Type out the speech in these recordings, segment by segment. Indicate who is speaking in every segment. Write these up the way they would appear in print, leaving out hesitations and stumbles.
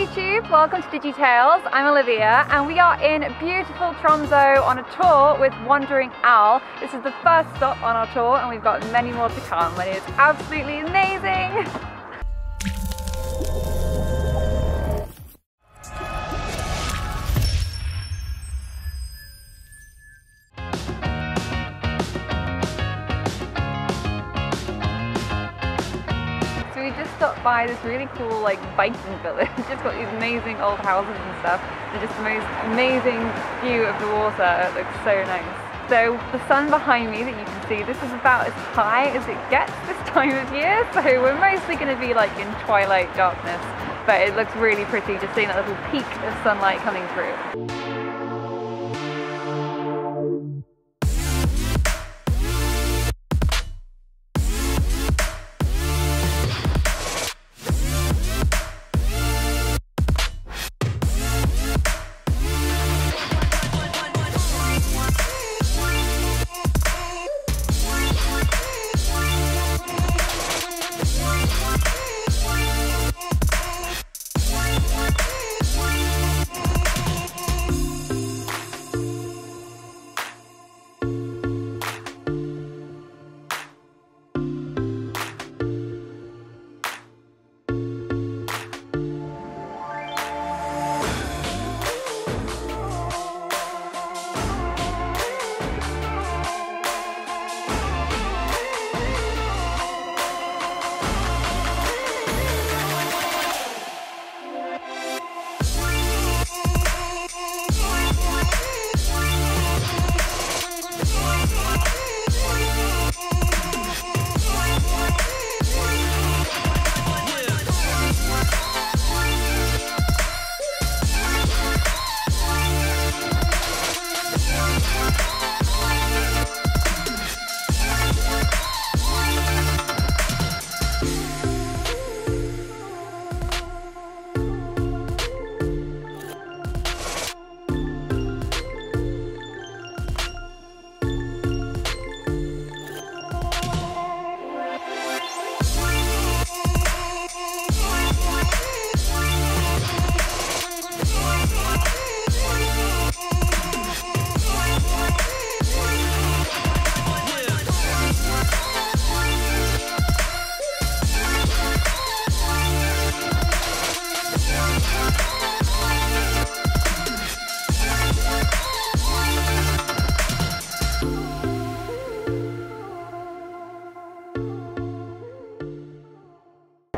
Speaker 1: YouTube, welcome to DigiTales. I'm Olivia and we are in beautiful Tromso on a tour with Wandering Owl. This is the first stop on our tour and we've got many more to come and it's absolutely amazing. We just stopped by this really cool biking village. It's just got these amazing old houses and stuff and just the most amazing view of the water. It looks so nice. So the sun behind me that you can see, this is about as high as it gets this time of year, so we're mostly going to be in twilight darkness, but it looks really pretty just seeing that little peak of sunlight coming through.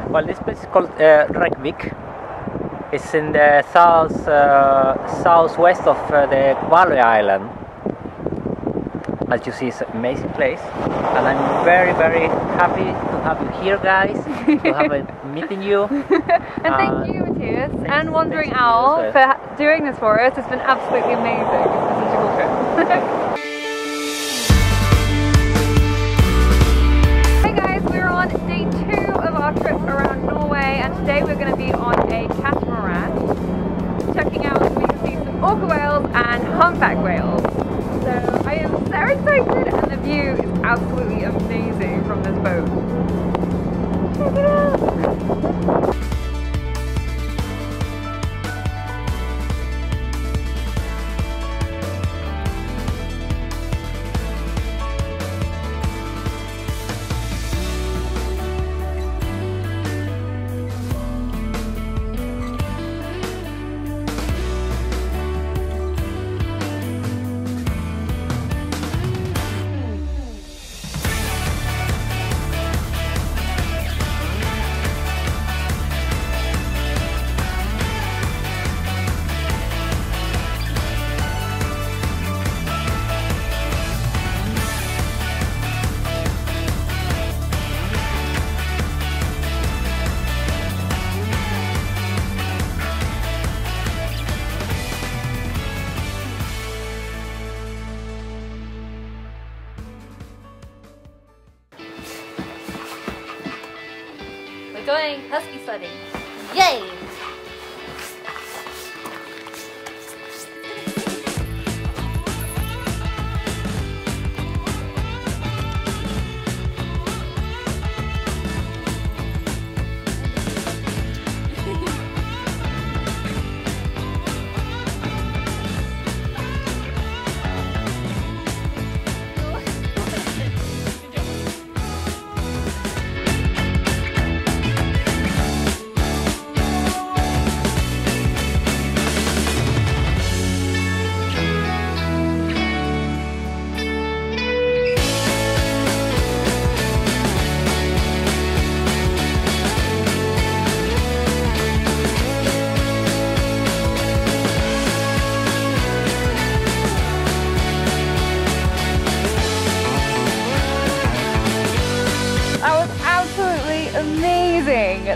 Speaker 2: Well, this place is called Reykjavik. It's in the southwest of the Valley Island. As you see, it's an amazing place, and I'm very, very happy to have you here, guys. To have meeting you.
Speaker 1: And thank you, Matthias, and Wandering Owl for doing this for us. It's been absolutely amazing. It's been such a cool trip. On day 2 of our trip around Norway, and today we're going to be on a catamaran, checking out if we can see some orca whales and humpback whales. So I am so excited, and the view is absolutely amazing from this boat. Check it out!
Speaker 3: We're going husky sledding. Yay!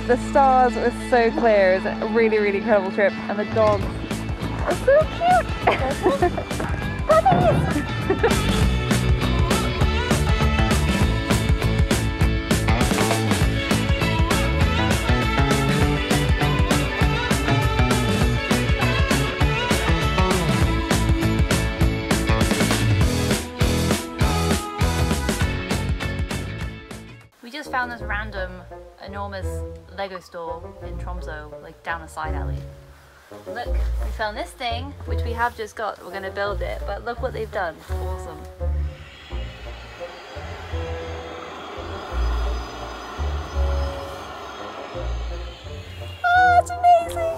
Speaker 1: the stars were so clear. It was a really, really incredible trip, and the dogs are so cute. Puppies!
Speaker 3: We just found this random, enormous Lego store in Tromso, like down a side alley. Look, we found this thing, which we have just got. We're gonna build it, but look what they've done. It's awesome. Oh, it's amazing!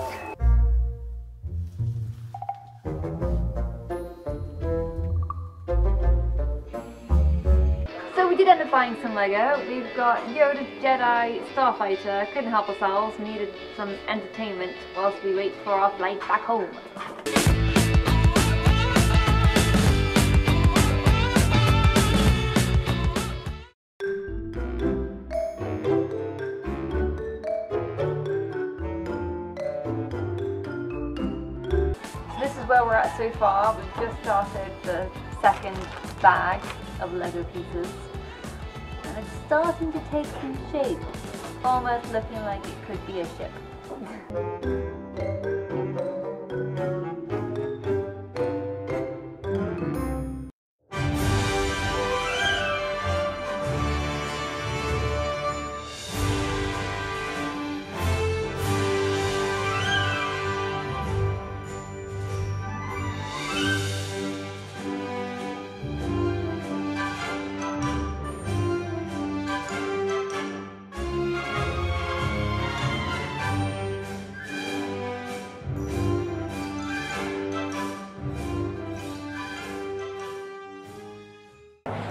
Speaker 1: So we did end up buying some Lego. We've got Yoda, Jedi, Starfighter. Couldn't help ourselves. Needed some entertainment whilst we wait for our flight back home. This is where we're at so far. We've just started the second bag of Lego pieces, and it's starting to take some shape, almost looking like it could be a ship.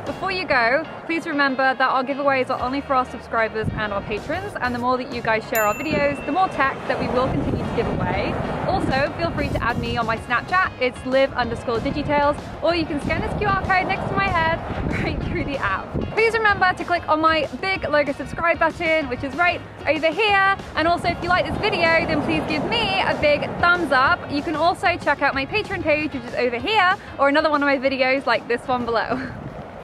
Speaker 1: Before you go, please remember that our giveaways are only for our subscribers and our patrons, and the more that you guys share our videos, the more tech that we will continue to give away. Also, feel free to add me on my Snapchat, it's live_digitails, or you can scan this QR code next to my head right through the app. Please remember to click on my big logo subscribe button, which is right over here, and also if you like this video, then please give me a big thumbs up. You can also check out my Patreon page, which is over here, or another one of my videos like this one below.